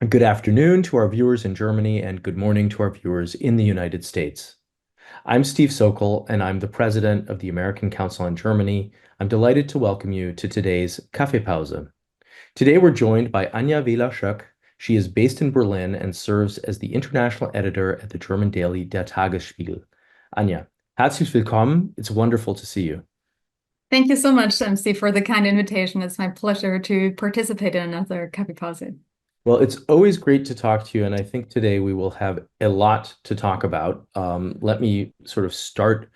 Good afternoon to our viewers in Germany, and good morning to our viewers in the United States. I'm Steve Sokol, and I'm the president of the American Council on Germany. I'm delighted to welcome you to today's Kaffeepause. Today, we're joined by Anja Wehler-Schöck. She is based in Berlin and serves as the international editor at the German daily Der Tagesspiegel. Anja, herzlich willkommen. It's wonderful to see you. Thank you so much, Steve, for the kind invitation. It's my pleasure to participate in another Kaffeepause. Well, it's always great to talk to you, and I think today we will have a lot to talk about. Let me sort of start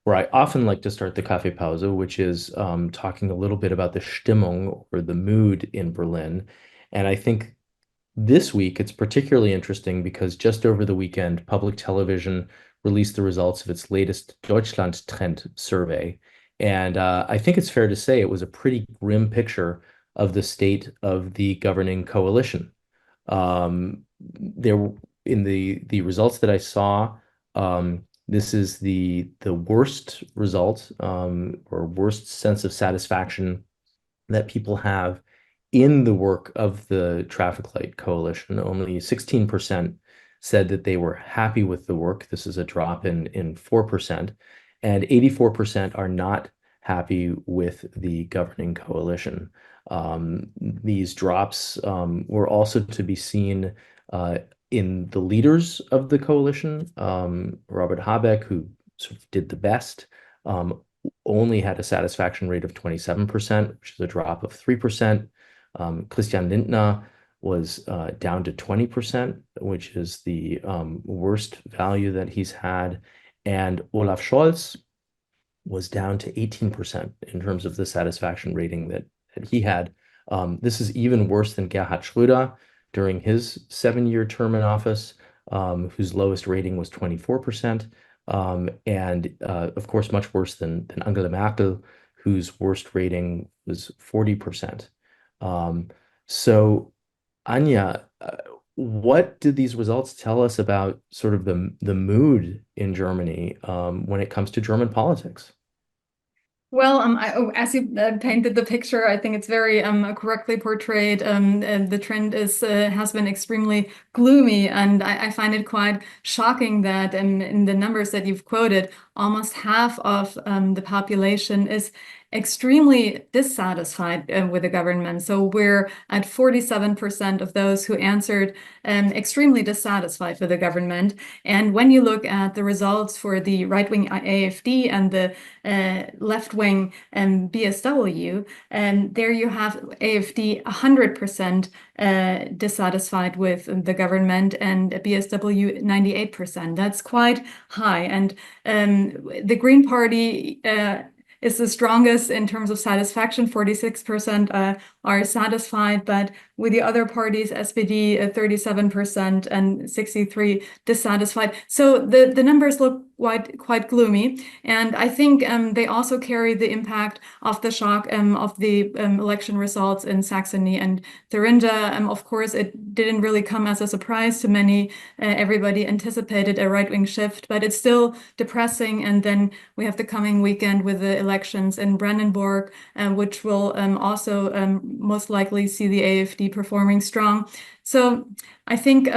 where I often like to start the Kaffeepause, which is talking a little bit about the Stimmung or the mood in Berlin. And I think this week it's particularly interesting because just over the weekend, public television released the results of its latest Deutschland Trend survey. And I think it's fair to say it was a pretty grim picture of the state of the governing coalition. There in the results that I saw, this is the worst result or worst sense of satisfaction that people have in the work of the traffic light coalition. Only 16% said that they were happy with the work. This is a drop in 4%, and 84% are not happy with the governing coalition. These drops were also to be seen in the leaders of the coalition. Robert Habeck, who sort of did the best, only had a satisfaction rate of 27%, which is a drop of 3%. Christian Lindner was down to 20%, which is the worst value that he's had. And Olaf Scholz was down to 18% in terms of the satisfaction rating that he had. This is even worse than Gerhard Schröder during his 7-year term in office, whose lowest rating was 24%. And of course, much worse than Angela Merkel, whose worst rating was 40%. So, Anja, what did these results tell us about sort of the mood in Germany when it comes to German politics? Well, as you painted the picture, I think it's very correctly portrayed. And the trend is has been extremely gloomy, and I find it quite shocking that in the numbers that you've quoted, almost half of the population is extremely dissatisfied with the government. So we're at 47% of those who answered extremely dissatisfied with the government. And when you look at the results for the right-wing AfD and the left-wing BSW, and there you have AfD 100% dissatisfied with the government and BSW 98%. That's quite high. And the Green Party is the strongest in terms of satisfaction. 46% are satisfied, but with the other parties, SPD 37% and 63 dissatisfied. So the numbers look quite gloomy, and I think they also carry the impact of the shock of the election results in Saxony and Thuringia. Of course, it didn't really come as a surprise to many. Everybody anticipated a right-wing shift, but it's still depressing. And then we have the coming weekend with the elections in Brandenburg, which will also most likely see the AfD performing strong. So I think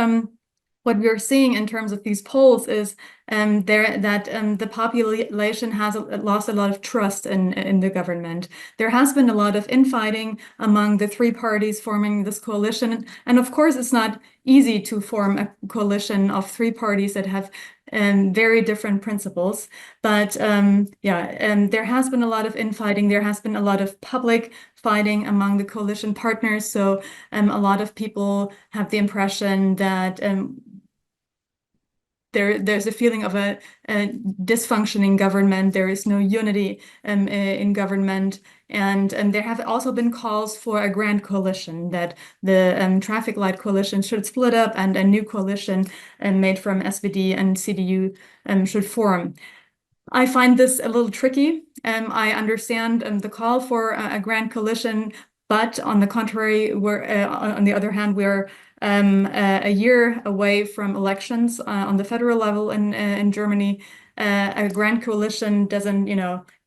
what we're seeing in terms of these polls is the population has lost a lot of trust in the government. There has been a lot of infighting among the three parties forming this coalition. And of course, it's not easy to form a coalition of three parties that have very different principles. But there has been a lot of infighting. There has been a lot of public fighting among the coalition partners. So a lot of people have the impression that there's a feeling of a dysfunctioning government. There is no unity in government. And there have also been calls for a grand coalition, that the traffic light coalition should split up and a new coalition made from SPD and CDU should form. I find this a little tricky. I understand the call for a grand coalition, but on the contrary, on the other hand, we're a year away from elections on the federal level in Germany. A grand coalition doesn't,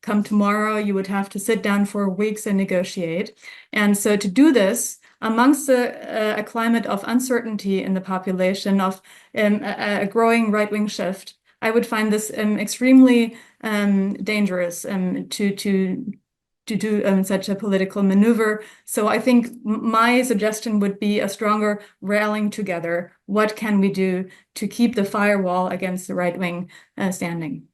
come tomorrow. You would have to sit down for weeks and negotiate. And so to do this, amongst a climate of uncertainty in the population, of a growing right-wing shift, I would find this extremely dangerous to do such a political maneuver. So I think my suggestion would be a stronger rallying together. What can we do to keep the firewall against the right wing standing?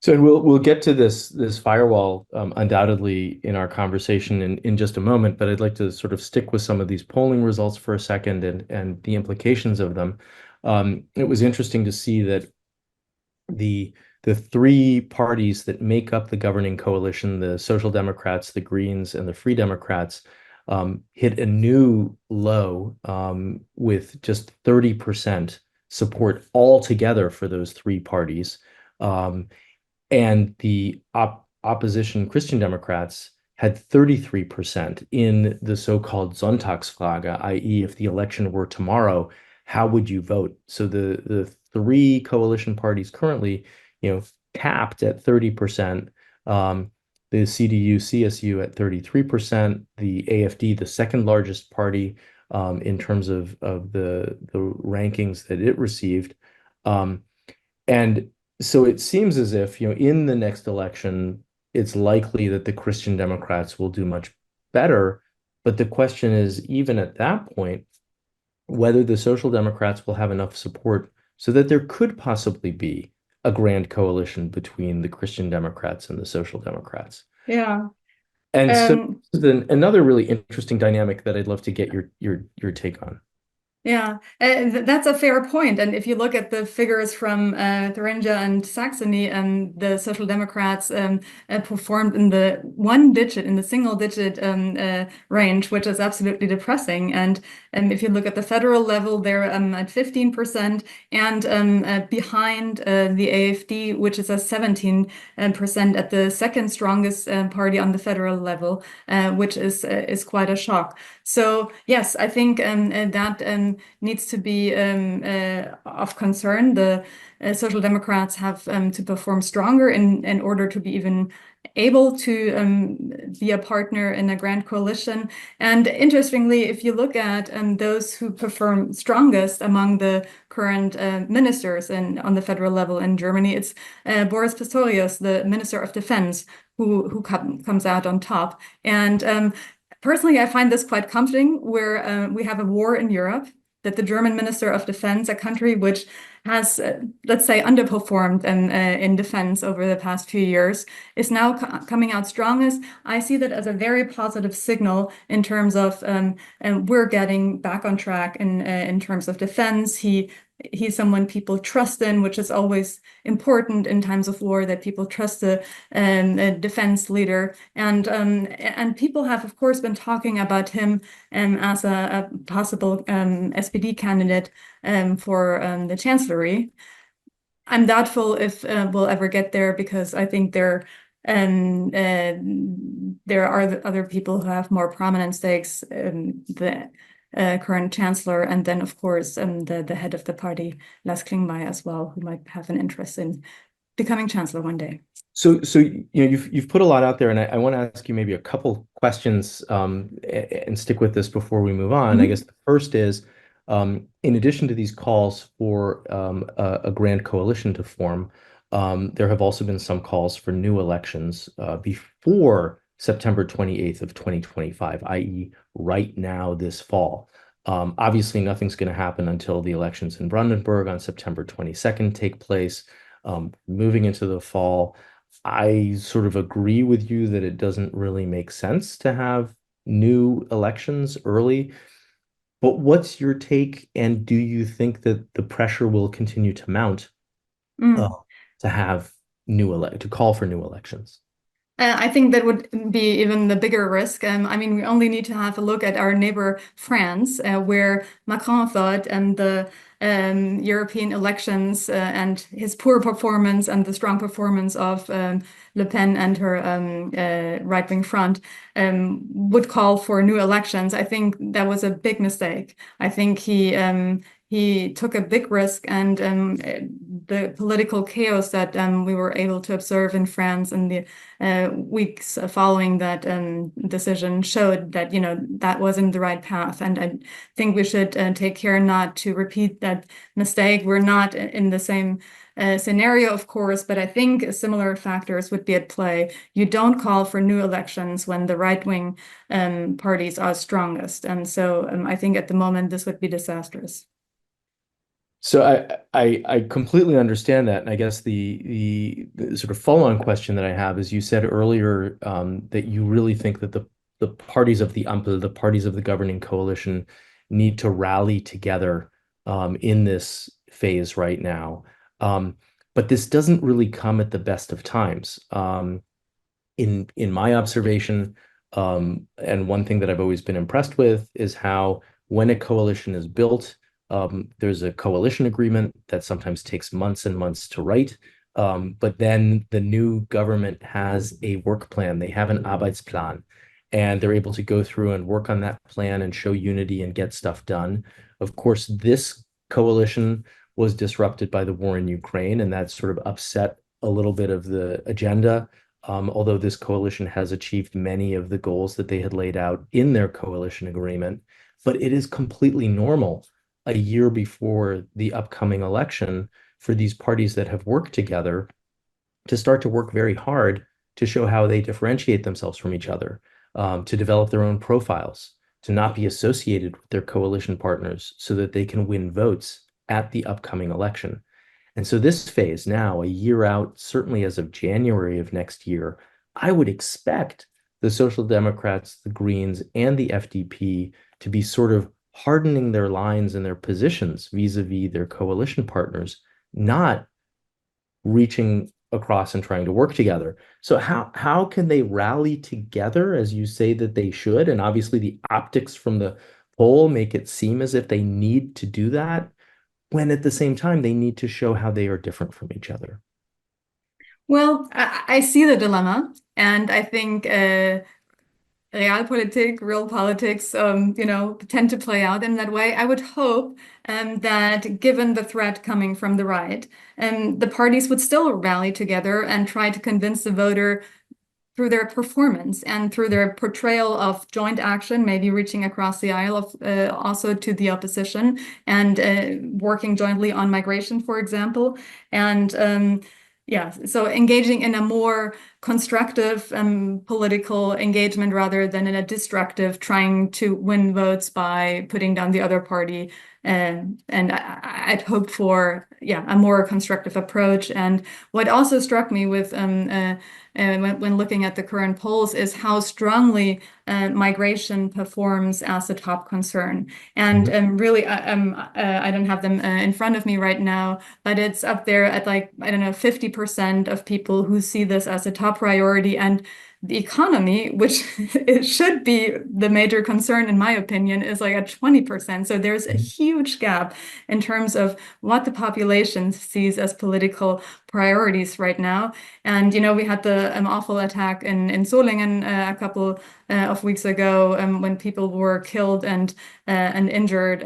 So and we'll get to this firewall undoubtedly in our conversation in just a moment, but I'd like to sort of stick with some of these polling results for a second and the implications of them. It was interesting to see that the the three parties that make up the governing coalition, the Social Democrats, the Greens, and the Free Democrats, hit a new low with just 30% support altogether for those three parties. And the opposition Christian Democrats had 33% in the so-called Sonntagsfrage, i.e., if the election were tomorrow, how would you vote? So the three coalition parties currently, capped at 30%. The CDU, CSU at 33%, the AFD, the second largest party in terms of the rankings that it received. And so it seems as if, in the next election, it's likely that the Christian Democrats will do much better. But the question is, even at that point, whether the Social Democrats will have enough support so that there could possibly be a grand coalition between the Christian Democrats and the Social Democrats. Yeah. And so Um, another really interesting dynamic that I'd love to get your take on. Yeah, that's a fair point. And if you look at the figures from Thuringia and Saxony, the Social Democrats performed in the in the single digit range, which is absolutely depressing. And if you look at the federal level, they're at 15% and behind the AFD, which is at 17% at the second strongest party on the federal level, which is quite a shock. So yes, I think that needs to be of concern. The Social Democrats have to perform stronger in order to be even able to be a partner in a grand coalition. And interestingly, if you look at those who perform strongest among the current ministers and on the federal level in Germany, it's Boris Pistorius, the Minister of Defense, who comes out on top. And personally, I find this quite comforting, where we have a war in Europe, that the German Minister of Defense, a country which has, let's say, underperformed in defense over the past few years, is now coming out strongest. I see that as a very positive signal in terms of we're getting back on track in terms of defense. He's someone people trust in, which is always important in times of war, that people trust a defense leader. And people have, of course, been talking about him as a possible SPD candidate for the chancellery. I'm doubtful if we'll ever get there, because I think there are other people who have more prominent stakes. The current chancellor, and then of course the head of the party, Lars Klingbeil, as well, who might have an interest in becoming chancellor one day. So you've put a lot out there, and I want to ask you maybe a couple questions and stick with this before we move on. I guess the first is, in addition to these calls for a grand coalition to form, there have also been some calls for new elections before September 28th of 2025, i.e. right now this fall. Obviously, nothing's going to happen until the elections in Brandenburg on September 22nd take place. Moving into the fall, I sort of agree with you that it doesn't really make sense to have new elections early. But what's your take, and do you think that the pressure will continue to mount uh, to have to call for new elections? I think that would be even the bigger risk. I mean, we only need to have a look at our neighbor France, where Macron thought the European elections and his poor performance and the strong performance of Le Pen and her right-wing front would call for new elections. I think that was a big mistake. I think he took a big risk, and the political chaos that we were able to observe in France in the weeks following that decision showed that, that wasn't the right path. And I think we should take care not to repeat that mistake. We're not in the same scenario, of course, but I think similar factors would be at play. You don't call for new elections when the right-wing parties are strongest. And so I think at the moment this would be disastrous. So I completely understand that, and I guess the sort of follow-on question that I have is, you said earlier that you really think that the parties of the Ampel, the parties of the governing coalition, need to rally together in this phase right now. But this doesn't really come at the best of times. In my observation, and one thing that I've always been impressed with is how, when a coalition is built, there's a coalition agreement that sometimes takes months and months to write. But then the new government has a work plan. They have an Arbeitsplan, and they're able to go through and work on that plan and show unity and get stuff done. Of course, this coalition was disrupted by the war in Ukraine, and that sort of upset a little bit of the agenda. Although this coalition has achieved many of the goals that they had laid out in their coalition agreement. But it is completely normal a year before the upcoming election for these parties that have worked together to start to work very hard to show how they differentiate themselves from each other, to develop their own profiles, to not be associated with their coalition partners so that they can win votes at the upcoming election. And so this phase now, a year out, certainly as of January of next year, I would expect the Social Democrats, the Greens, and the FDP to be sort of hardening their lines and their positions vis-a-vis their coalition partners, not reaching across and trying to work together. So how can they rally together as you say that they should? And obviously the optics from the poll make it seem as if they need to do that, when at the same time they need to show how they are different from each other. Well, I see the dilemma, and I think realpolitik, real politics, tend to play out in that way. I would hope that, given the threat coming from the right, the parties would still rally together and try to convince the voter through their performance and through their portrayal of joint action, maybe reaching across the aisle of also to the opposition, and working jointly on migration, for example. And yeah, so engaging in a more constructive political engagement rather than in a destructive, trying to win votes by putting down the other party. And I'd hoped for, yeah, a more constructive approach. And what also struck me with when looking at the current polls is how strongly migration performs as a top concern. And really, I don't have them in front of me right now, but it's up there at, like, I don't know, 50% of people who see this as a top priority. And the economy, which it should be the major concern, in my opinion, is like at 20%. So there's a huge gap in terms of what the population sees as political priorities right now. And, we had the awful attack in Solingen a couple of weeks ago, when people were killed and injured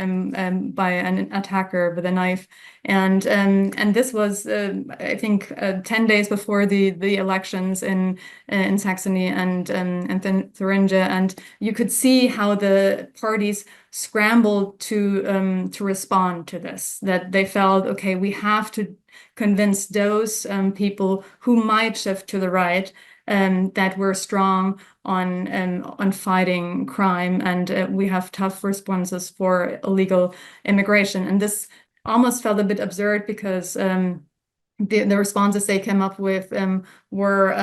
by an attacker with a knife. And this was, I think, 10 days before the elections in Saxony and Thuringia, and you could see how the parties scrambled to respond to this. That they felt, okay, we have to convince those people who might shift to the right that we're strong on fighting crime, and we have tough responses for illegal immigration. And this almost felt a bit absurd because the responses they came up with were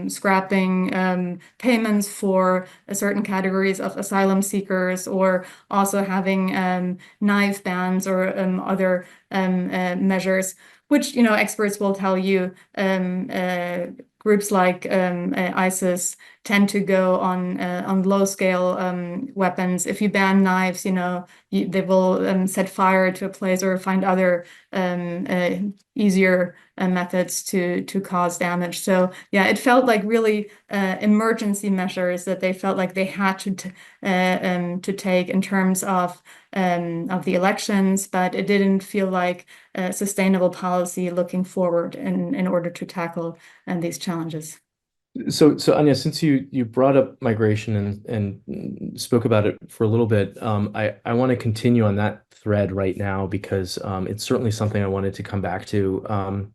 scrapping payments for certain categories of asylum seekers, or also having knife bans or other measures, which, experts will tell you, groups like ISIS tend to go on low scale weapons. If you ban knives, they will set fire to a place or find other easier methods to cause damage. So yeah, it felt like really emergency measures that they felt like they had to take in terms of the elections, but it didn't feel like a sustainable policy looking forward in order to tackle these challenges. So Anja, since you brought up migration and spoke about it for a little bit, I want to continue on that thread right now because it's certainly something I wanted to come back to.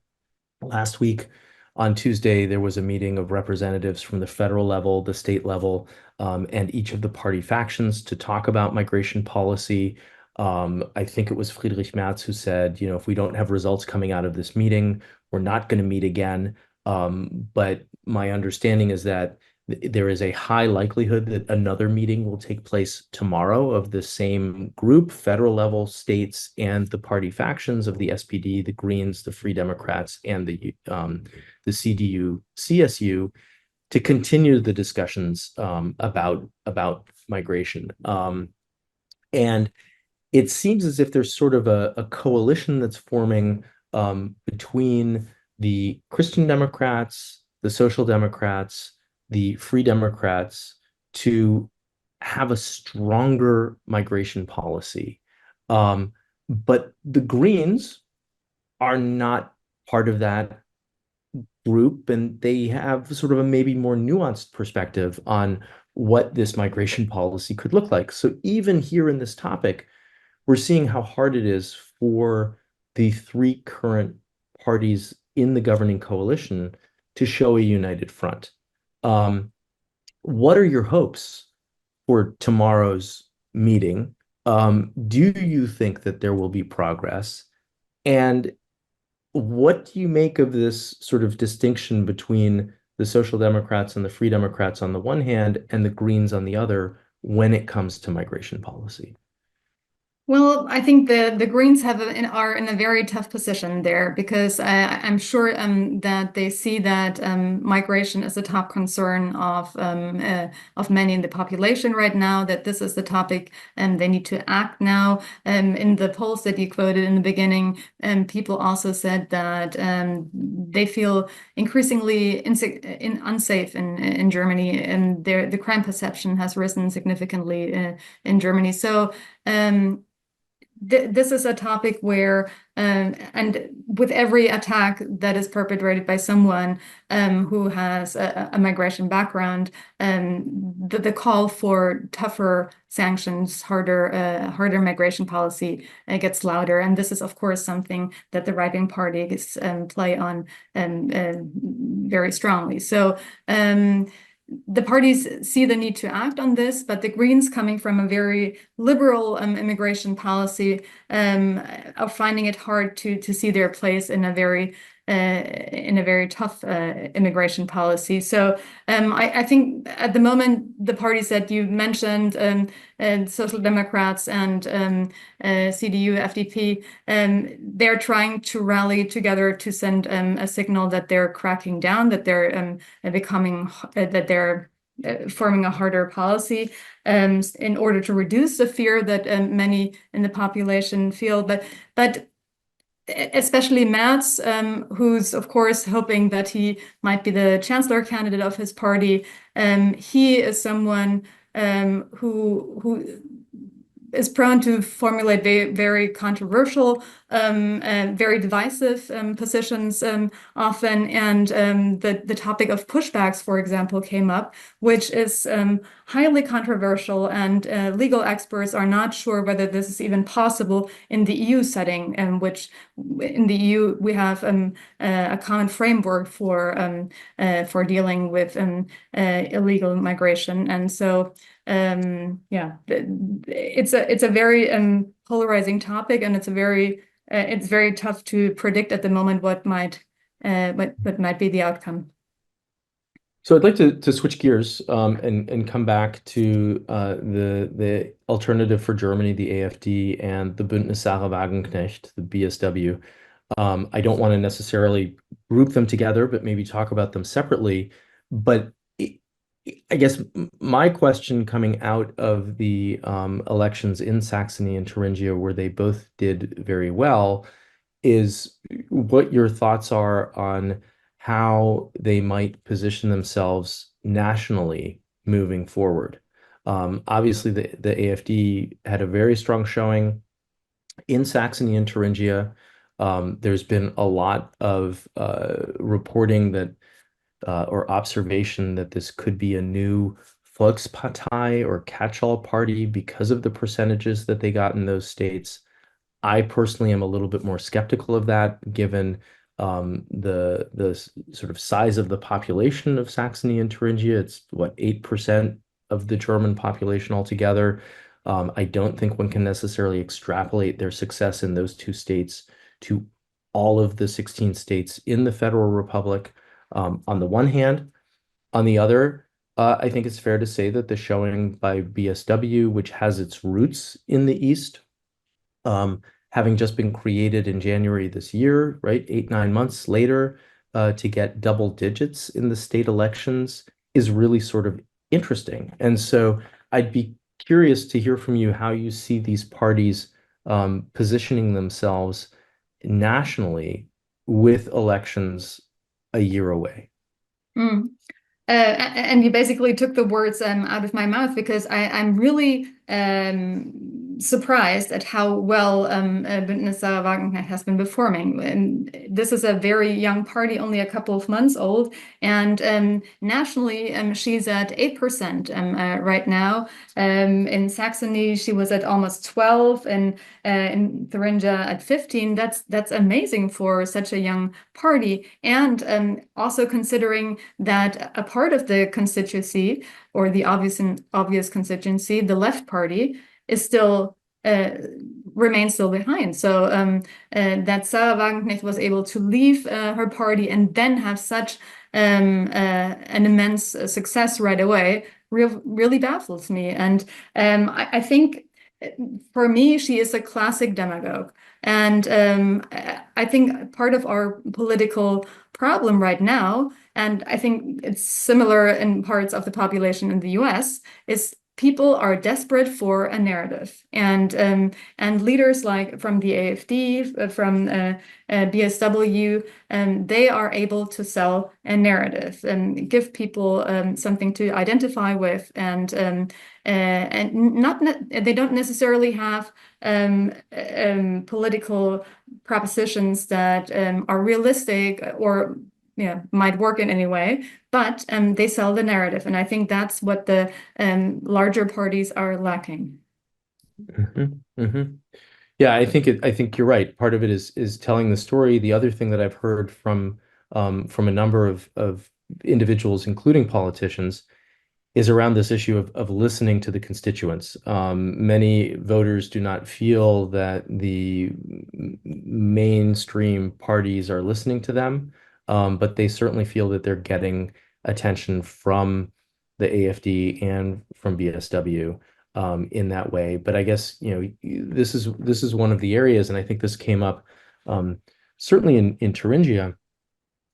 Last week on Tuesday, there was a meeting of representatives from the federal level, the state level, and each of the party factions to talk about migration policy. I think it was Friedrich Merz who said, if we don't have results coming out of this meeting, we're not going to meet again. But my understanding is that there is a high likelihood that another meeting will take place tomorrow of the same group, federal level, states, and the party factions of the SPD, the Greens, the Free Democrats, and the CDU, CSU, to continue the discussions about migration. And it seems as if there's sort of a coalition that's forming between the Christian Democrats, the Social Democrats, the Free Democrats to have a stronger migration policy. But the Greens are not part of that group, and they have sort of a maybe more nuanced perspective on what this migration policy could look like. So even here in this topic, we're seeing how hard it is for the three current parties in the governing coalition to show a united front. What are your hopes for tomorrow's meeting? Do you think that there will be progress? And what do you make of this sort of distinction between the Social Democrats and the Free Democrats on the one hand and the Greens on the other when it comes to migration policy? Well, I think the Greens are in a very tough position there because I'm sure that they see that migration is a top concern of many in the population right now. That this is the topic and they need to act now. In the polls that you quoted in the beginning, people also said that they feel increasingly unsafe in Germany, and the crime perception has risen significantly in Germany. So. This is a topic where, and with every attack that is perpetrated by someone who has a migration background, the call for tougher sanctions, harder migration policy gets louder. And this is, of course, something that the right-wing parties play on very strongly. So. The parties see the need to act on this, but the Greens, coming from a very liberal immigration policy, are finding it hard to see their place in a very tough immigration policy. So I think at the moment the parties that you mentioned, Social Democrats and CDU, FDP, they're trying to rally together to send a signal that they're cracking down, that they're forming a harder policy in order to reduce the fear that many in the population feel. But especially Merz, who's of course hoping that he might be the chancellor candidate of his party. He is someone who is prone to formulate very controversial, very divisive positions often. And the topic of pushbacks, for example, came up, which is highly controversial. And legal experts are not sure whether this is even possible in the EU setting, which in the EU we have a common framework for dealing with illegal migration. And so yeah, it's a very polarizing topic, and it's very tough to predict at the moment what might be the outcome. So I'd like to switch gears and come back to the alternative for Germany, the AfD, and the Bündnis Sarah Wagenknecht, the BSW. I don't want to necessarily group them together, but maybe talk about them separately. But I guess my question coming out of the elections in Saxony and Thuringia, where they both did very well, is what your thoughts are on how they might position themselves nationally moving forward. Obviously, the AfD had a very strong showing in Saxony and Thuringia. There's been a lot of reporting that or observation that this could be a new Volkspartei or catch-all party because of the percentages that they got in those states. I personally am a little bit more skeptical of that, given the sort of size of the population of Saxony and Thuringia. It's what, 8% of the German population altogether. I don't think one can necessarily extrapolate their success in those two states to all of the 16 states in the Federal Republic. On the one hand, on the other, I think it's fair to say that the showing by BSW, which has its roots in the East, um, having just been created in January this year, right, 8, 9 months later, to get double digits in the state elections is really sort of interesting. And so I'd be curious to hear from you how you see these parties positioning themselves nationally with elections a year away. Mm. And you basically took the words out of my mouth, because I'm really surprised at how well Bündnis Sarah Wagenknecht has been performing. And this is a very young party, only a couple of months old, and nationally she's at 8% right now. In Saxony, she was at almost 12, and in Thuringia at 15. That's amazing for such a young party, and also considering that a part of the constituency, or the obvious constituency, the left party, is still remains still behind. So that Sarah Wagenknecht was able to leave her party and then have such an immense success right away really baffles me. And I think for me, she is a classic demagogue. And I think part of our political problem right now, and I think it's similar in parts of the population in the US, is people are desperate for a narrative. And leaders like from the AfD, from BSW, they are able to sell a narrative and give people something to identify with, and not they don't necessarily have political propositions that are realistic, or might work in any way, but they sell the narrative, and I think that's what the larger parties are lacking. Mhm, mhm. Yeah, I think you're right. Part of it is telling the story. The other thing that I've heard from a number of individuals, including politicians, is around this issue of listening to the constituents. Many voters do not feel that the mainstream parties are listening to them, but they certainly feel that they're getting attention from the AfD and from BSW in that way. But I guess, this is one of the areas, and I think this came up certainly in Thuringia.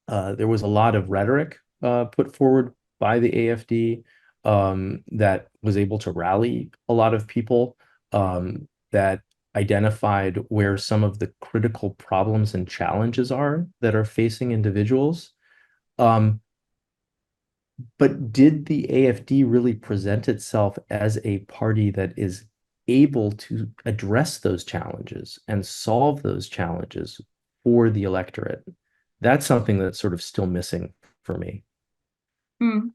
There was a lot of rhetoric put forward by the AfD that was able to rally a lot of people that identified where some of the critical problems and challenges are that are facing individuals. Um, but did the AfD really present itself as a party that is able to address those challenges and solve those challenges for the electorate? That's something that's sort of still missing for me. Mm.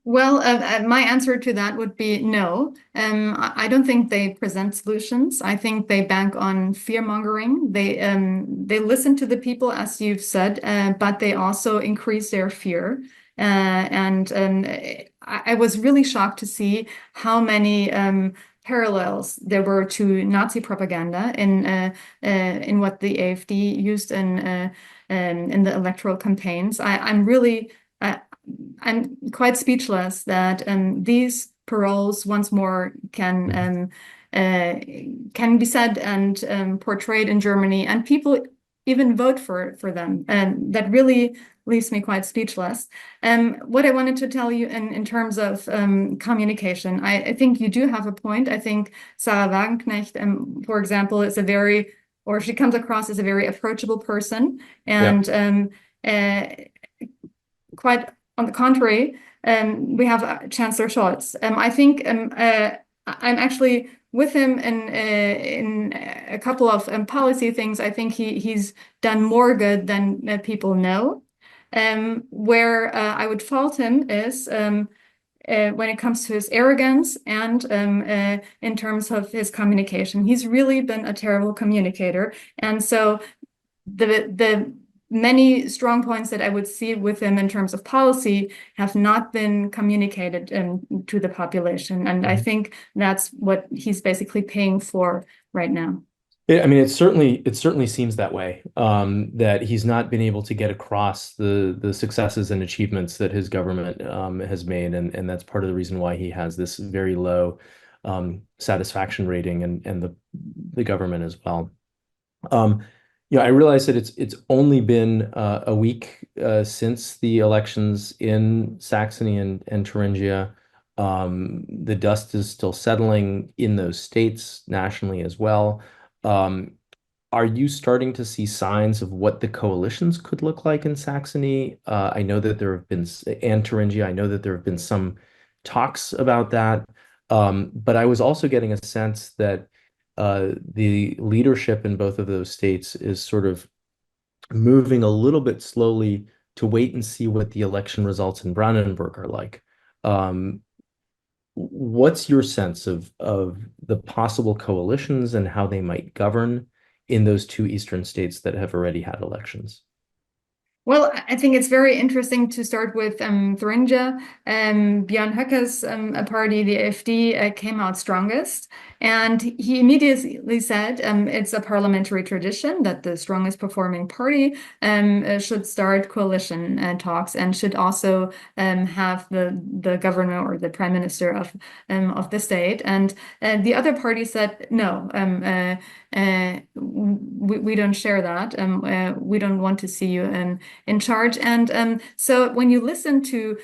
Well, my answer to that would be no. I don't think they present solutions. I think they bank on fear mongering. They listen to the people, as you've said, but they also increase their fear. And I was really shocked to see how many parallels there were to Nazi propaganda in what the AfD used in the electoral campaigns. I'm quite speechless that these paroles once more can be said and portrayed in Germany, and people even vote for them. And that really leaves me quite speechless. What I wanted to tell you in terms of communication, I think you do have a point. I think Sarah Wagenknecht, for example, is a very, or she comes across as a very approachable person. Yeah. And uh, quite on the contrary, we have Chancellor Scholz. I think I'm actually with him in a couple of policy things. I think he's done more good than people know. Where I would fault him is when it comes to his arrogance and in terms of his communication. He's really been a terrible communicator. And so the many strong points that I would see with him in terms of policy have not been communicated to the population. And I think that's what he's basically paying for right now. I mean, it certainly seems that way. That he's not been able to get across the successes and achievements that his government has made, and that's part of the reason why he has this very low satisfaction rating, and the government as well. Um, I realize that it's only been a week since the elections in Saxony and Thuringia. The dust is still settling in those states nationally as well. Um, are you starting to see signs of what the coalitions could look like in Saxony? I know that there have been, and Thuringia, I know that there have been some talks about that. But I was also getting a sense that the leadership in both of those states is sort of moving a little bit slowly to wait and see what the election results in Brandenburg are like. Um, what's your sense of the possible coalitions and how they might govern in those two eastern states that have already had elections? Well, I think it's very interesting to start with Thuringia. Björn Höcke's party, the AfD, came out strongest. And he immediately said it's a parliamentary tradition that the strongest performing party should start coalition talks and should also have the governor or the prime minister of the state. And the other party said, no, we don't share that. We don't want to see you in charge. And so when you listen to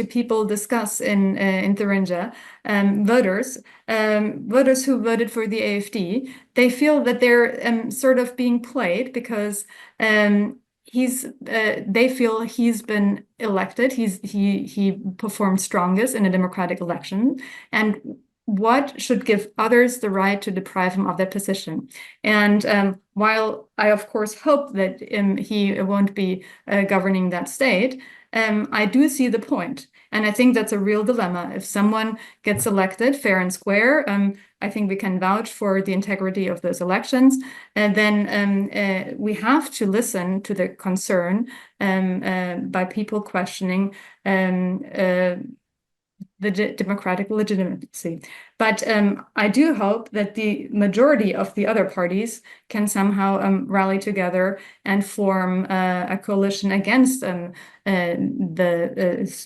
people discuss in Thuringia, voters who voted for the AfD, they feel that they're sort of being played because they feel he's been elected. He performed strongest in a democratic election, and what should give others the right to deprive him of that position. And while I, of course, hope that he won't be governing that state, I do see the point. And I think that's a real dilemma. If someone gets elected fair and square, I think we can vouch for the integrity of those elections. And then we have to listen to the concern by people questioning the democratic legitimacy. But I do hope that the majority of the other parties can somehow rally together and form a coalition against the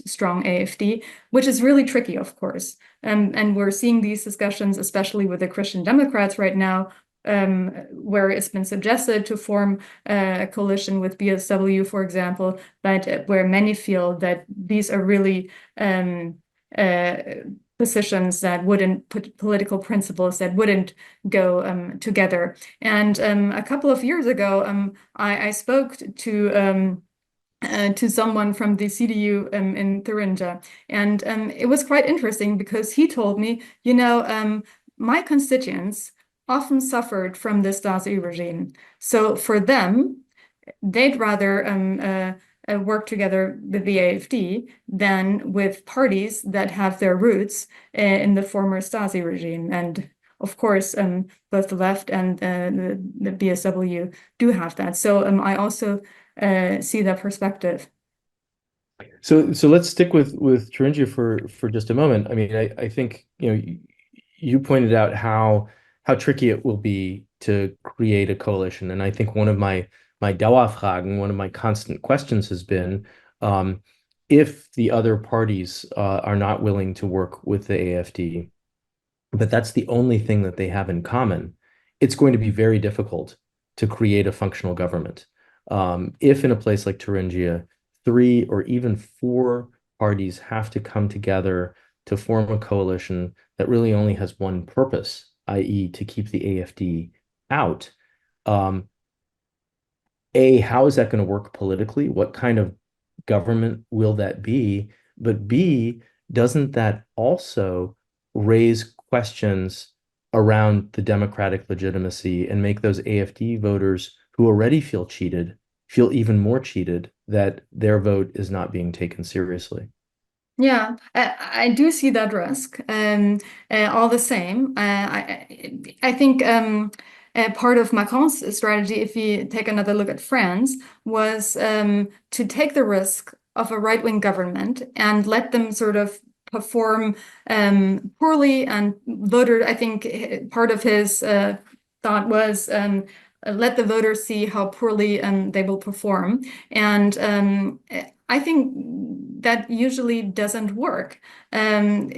strong AfD, which is really tricky, of course. And we're seeing these discussions, especially with the Christian Democrats right now, where it's been suggested to form a coalition with BSW, for example, but where many feel that these are really positions that wouldn't put political principles that wouldn't go together. And a couple of years ago, I spoke to someone from the CDU in Thuringia, and it was quite interesting because he told me, my constituents often suffered from the Stasi regime. So for them, they'd rather work together with the AfD than with parties that have their roots in the former Stasi regime. And of course, both the left and the BSW do have that. So I also see that perspective. So let's stick with Thuringia for just a moment. I mean, I think you pointed out how tricky it will be to create a coalition, and I think one of my Dauerfragen, one of my constant questions has been if the other parties are not willing to work with the AfD, but that's the only thing that they have in common, it's going to be very difficult to create a functional government. If in a place like Thuringia, three or even four parties have to come together to form a coalition that really only has one purpose, i.e., to keep the AFD out, um, A, how is that going to work politically? What kind of government will that be? But B, doesn't that also raise questions around the democratic legitimacy and make those AFD voters who already feel cheated feel even more cheated that their vote is not being taken seriously? Yeah, I do see that risk. All the same, I think part of Macron's strategy, if you take another look at France, was to take the risk of a right-wing government and let them sort of perform poorly. And voter, I think part of his thought was let the voters see how poorly they will perform. And I think that usually doesn't work. Um,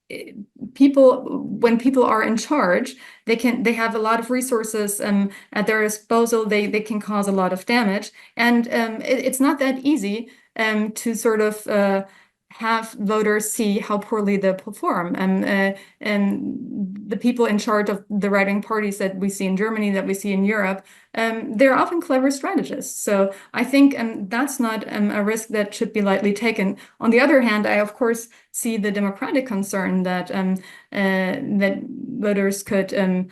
when people are in charge, they have a lot of resources at their disposal. They can cause a lot of damage, and it's not that easy to sort of have voters see how poorly they perform. And the people in charge of the right-wing parties that we see in Germany, that we see in Europe, they're often clever strategists. So I think that's not a risk that should be lightly taken. On the other hand, I of course see the democratic concern that that voters could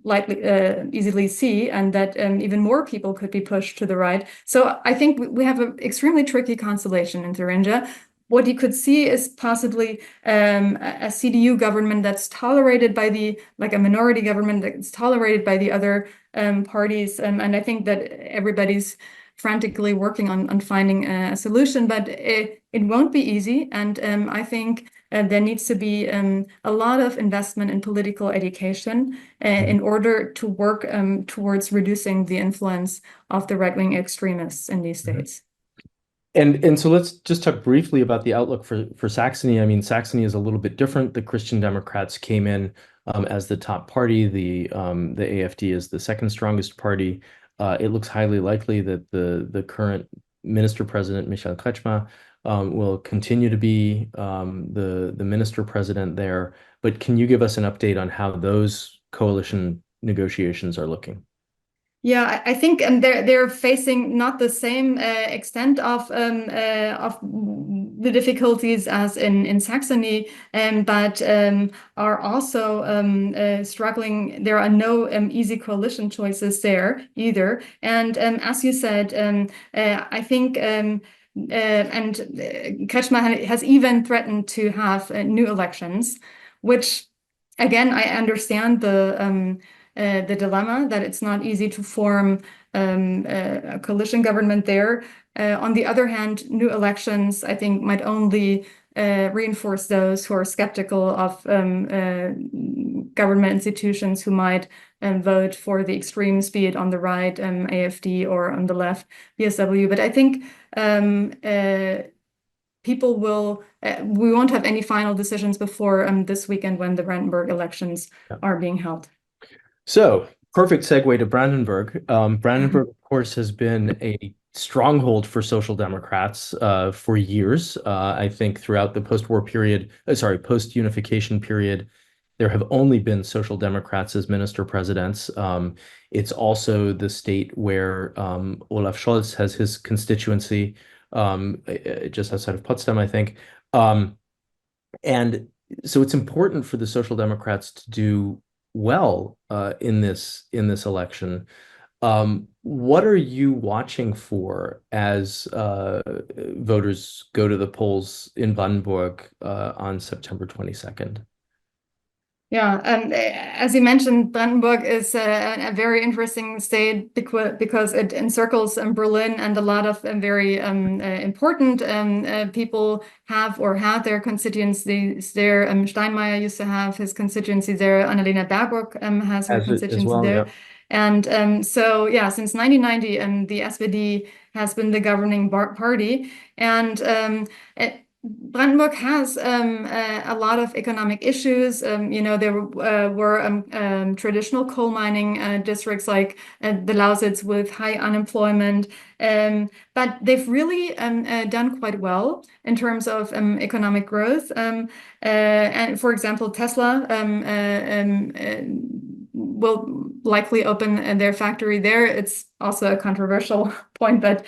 likely easily see, and that even more people could be pushed to the right. So I think we have an extremely tricky constellation in Thuringia. What you could see is possibly a CDU government that's tolerated by like a minority government that's tolerated by the other parties. And I think that everybody's frantically working on finding a solution, but it won't be easy. And I think there needs to be a lot of investment in political education in order to work towards reducing the influence of the right-wing extremists in these Mhm. states. And so let's just talk briefly about the outlook for Saxony. I mean, Saxony is a little bit different. The Christian Democrats came in as the top party. The AFD is the second strongest party. It looks highly likely that the current minister president Michael Kretschmer will continue to be the minister president there. But can you give us an update on how those coalition negotiations are looking? Yeah, I think they're facing not the same extent of the difficulties as in Saxony, but are also struggling. There are no easy coalition choices there either. And as you said, I think. And Kretschmer has even threatened to have new elections, which, again, I understand the dilemma that it's not easy to form a coalition government there. On the other hand, new elections, I think, might only reinforce those who are skeptical of government institutions, who might vote for the extremes, be it on the right, AFD, or on the left, BSW. But I think people will, we won't have any final decisions before this weekend when the Brandenburg elections are being held. So, perfect segue to Brandenburg. Brandenburg, of course, has been a stronghold for Social Democrats for years. I think throughout the post-war period, post-unification period, there have only been Social Democrats as minister presidents. It's also the state where Olaf Scholz has his constituency, just outside of Potsdam, I think. Um, and so it's important for the Social Democrats to do well in this election. What are you watching for as voters go to the polls in Brandenburg on September 22nd? Yeah, as you mentioned, Brandenburg is a very interesting state because it encircles Berlin, and a lot of very important people have or had their constituencies there. Steinmeier used to have his constituency there. Annalena Baerbock has her As constituency well, there. yeah. And so, yeah, since 1990, the SPD has been the governing party. And Brandenburg has a lot of economic issues. There were traditional coal mining districts like the Lausitz with high unemployment, but they've really done quite well in terms of economic growth. And for example, Tesla will likely open their factory there. It's also a controversial point, but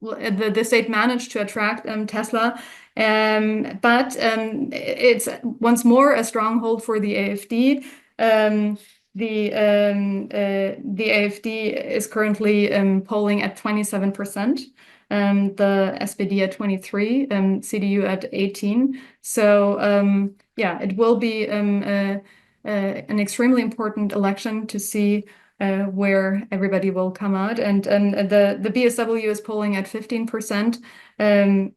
the state managed to attract Tesla, but it's once more a stronghold for the AfD. The AfD is currently polling at 27%, the SPD at 23, CDU at 18. So yeah, it will be an extremely important election to see where everybody will come out. And the BSW is polling at 15%.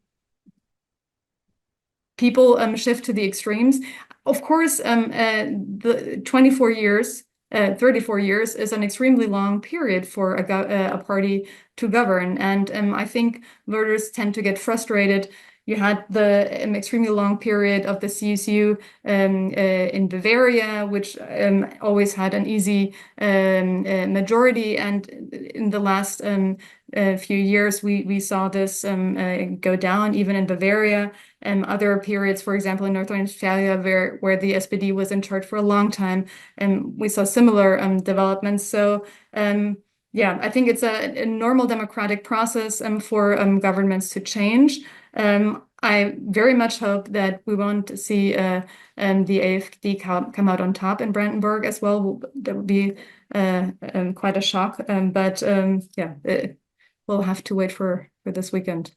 People shift to the extremes. Of course, the 24 years, 34 years is an extremely long period for a party to govern. And I think voters tend to get frustrated. You had the extremely long period of the CSU in Bavaria, which always had an easy majority. And in the last few years, we saw this go down, even in Bavaria. And other periods, for example, in North Rhine-Westphalia, where the SPD was in charge for a long time, and we saw similar developments. So yeah, I think it's a normal democratic process for governments to change. I very much hope that we won't see the AfD come out on top in Brandenburg as well. That would be quite a shock. But yeah, we'll have to wait for this weekend.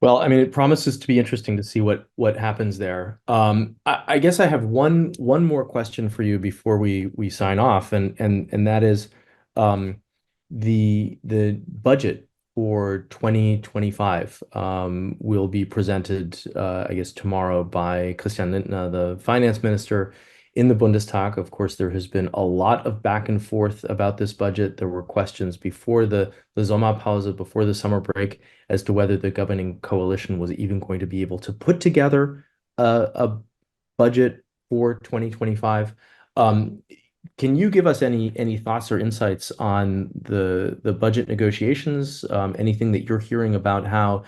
Well, I mean, it promises to be interesting to see what happens there. I guess I have one more question for you before we sign off, and that is the budget for 2025 will be presented, I guess, tomorrow by Christian Lindner, the finance minister in the Bundestag. Of course, there has been a lot of back and forth about this budget. There were questions before the Sommerpause, before the summer break, as to whether the governing coalition was even going to be able to put together a budget for 2025. Can you give us any thoughts or insights on the budget negotiations? Anything that you're hearing about how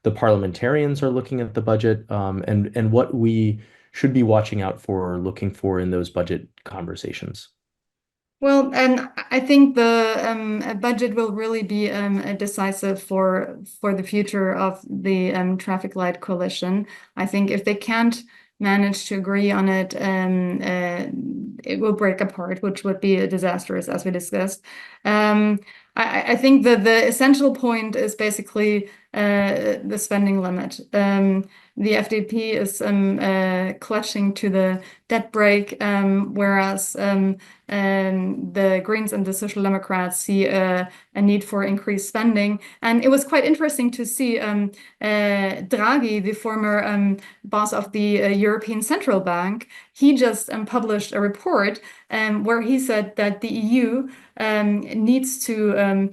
the parliamentarians are looking at the budget, and what we should be watching out for or looking for in those budget conversations? Well, and I think the budget will really be decisive for the future of the traffic light coalition. I think if they can't manage to agree on it, it will break apart, which would be disastrous, as we discussed. I think that the essential point is basically the spending limit. The FDP is clutching to the debt brake, whereas the Greens and the Social Democrats see a need for increased spending. And it was quite interesting to see Draghi, the former boss of the European Central Bank, he just published a report where he said that the EU needs to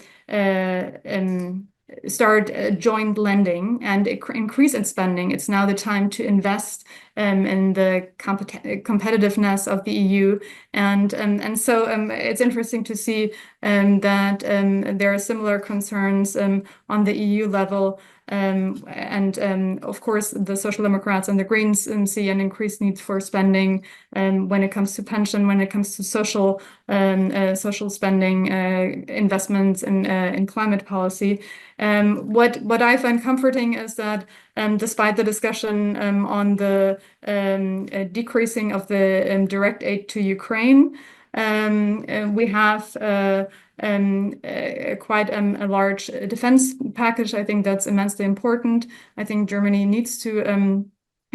start joint lending and increase its spending. It's now the time to invest in the competitiveness of the EU. And so it's interesting to see that there are similar concerns on the EU level. Of course, the Social Democrats and the Greens see an increased need for spending when it comes to pension, when it comes to social spending, investments in climate policy. What I find comforting is that despite the discussion on the decreasing of the direct aid to Ukraine, we have quite a large defense package. I think that's immensely important. I think Germany needs to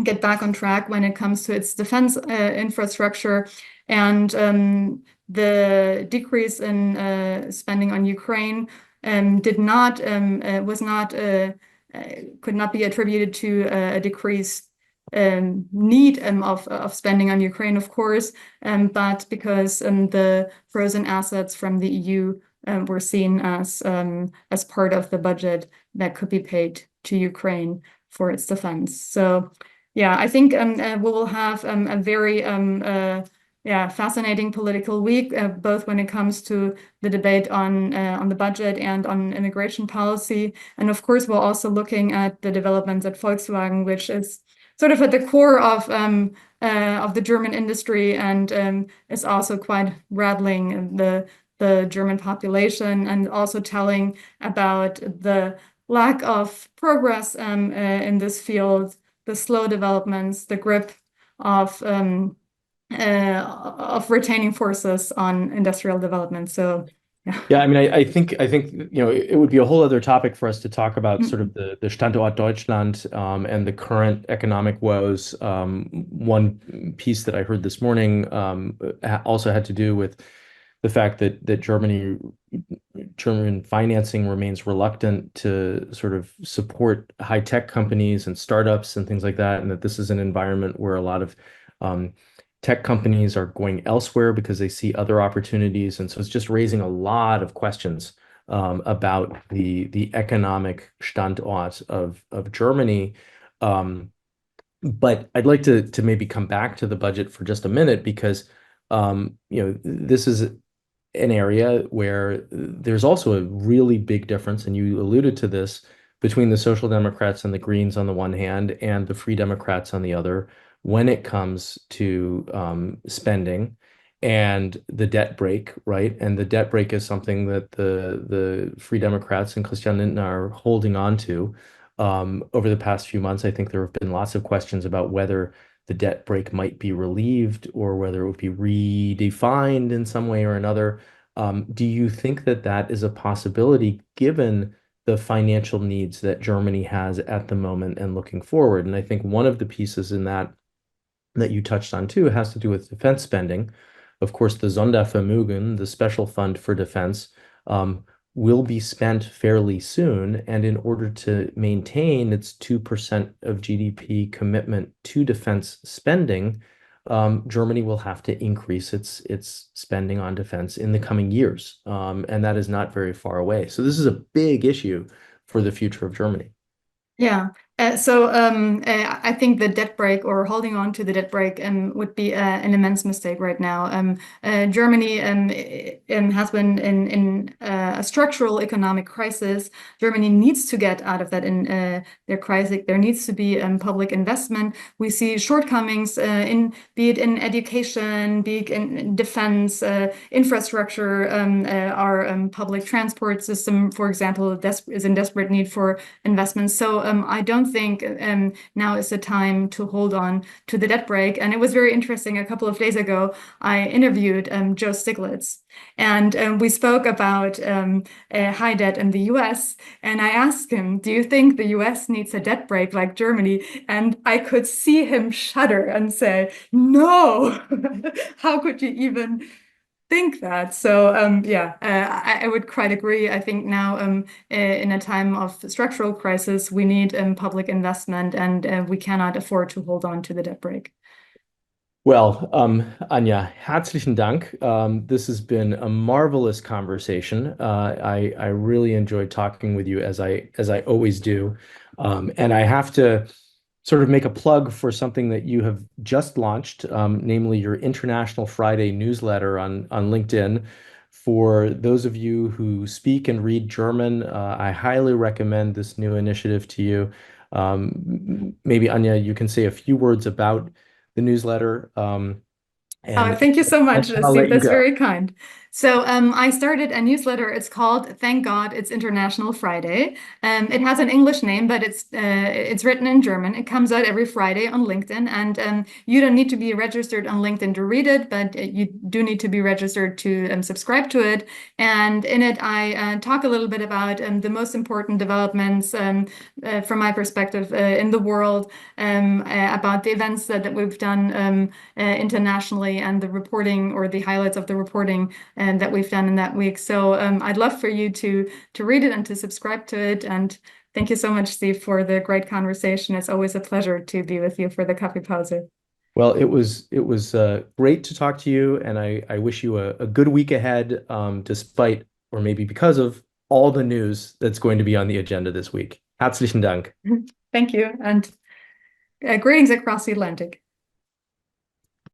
get back on track when it comes to its defense infrastructure. And the decrease in spending on Ukraine could not be attributed to a decreased need of spending on Ukraine, of course, but because the frozen assets from the EU were seen as part of the budget that could be paid to Ukraine for its defense. So, yeah, I think we will have a very fascinating political week, both when it comes to the debate on the budget and on immigration policy. And of course, we're also looking at the developments at Volkswagen, which is sort of at the core of the German industry and is also quite rattling the German population and also telling about the lack of progress in this field, the slow developments, the grip of retaining forces on industrial development. So, yeah. Yeah, I mean, I think it would be a whole other topic for us to talk about sort of the Standort Deutschland and the current economic woes. One piece that I heard this morning also had to do with the fact that German financing remains reluctant to sort of support high tech companies and startups and things like that, and that this is an environment where a lot of tech companies are going elsewhere because they see other opportunities. And so it's just raising a lot of questions about the economic Standort of Germany. But I'd like to maybe come back to the budget for just a minute because this is an area where there's also a really big difference, and you alluded to this, between the Social Democrats and the Greens on the one hand and the Free Democrats on the other, when it comes to spending and the debt brake, right? And the debt brake is something that the Free Democrats and Christian Lindner are holding on to. Over the past few months, I think there have been lots of questions about whether the debt brake might be relieved or whether it would be redefined in some way or another. Do you think that that is a possibility given the financial needs that Germany has at the moment and looking forward? And I think one of the pieces in that you touched on too has to do with defense spending. Of course, the Sondervermögen, the special fund for defense, will be spent fairly soon. And in order to maintain its 2% of GDP commitment to defense spending, Germany will have to increase its spending on defense in the coming years. And that is not very far away. So this is a big issue for the future of Germany. Yeah. I think the debt brake or holding on to the debt brake would be an immense mistake right now. Germany has been in a structural economic crisis. Germany needs to get out of that in their crisis. There needs to be public investment. We see shortcomings be it in education, be it in defense, infrastructure. Our public transport system, for example, is in desperate need for investments. So I don't think now is the time to hold on to the debt brake. And it was very interesting. A couple of days ago, I interviewed Joe Stiglitz, and we spoke about high debt in the US. And I asked him, do you think the US needs a debt brake like Germany? And I could see him shudder and say, no, how could you even think that? So I would quite agree. I think now in a time of structural crisis, we need public investment, and we cannot afford to hold on to the debt brake. Well, Anja, herzlichen Dank. This has been a marvelous conversation. I really enjoyed talking with you as I always do. And I have to sort of make a plug for something that you have just launched, namely your International Friday newsletter on LinkedIn. For those of you who speak and read German, I highly recommend this new initiative to you. Maybe Anja, you can say a few words about the newsletter. And Thank you so much, I'll let Steve. you That's go. very kind. So I started a newsletter. It's called "Thank God It's International Friday." It has an English name, but it's written in German. It comes out every Friday on LinkedIn, and you don't need to be registered on LinkedIn to read it, but you do need to be registered to subscribe to it. And in it, I talk a little bit about the most important developments from my perspective in the world, about the events that we've done internationally and the reporting or the highlights of the reporting that we've done in that week. So I'd love for you to read it and to subscribe to it. And thank you so much, Steve, for the great conversation. It's always a pleasure to be with you for the Kaffeepause. Well, it was great to talk to you, and I wish you a good week ahead, despite or maybe because of all the news that's going to be on the agenda this week. Herzlichen Dank. Thank you, and greetings across the Atlantic.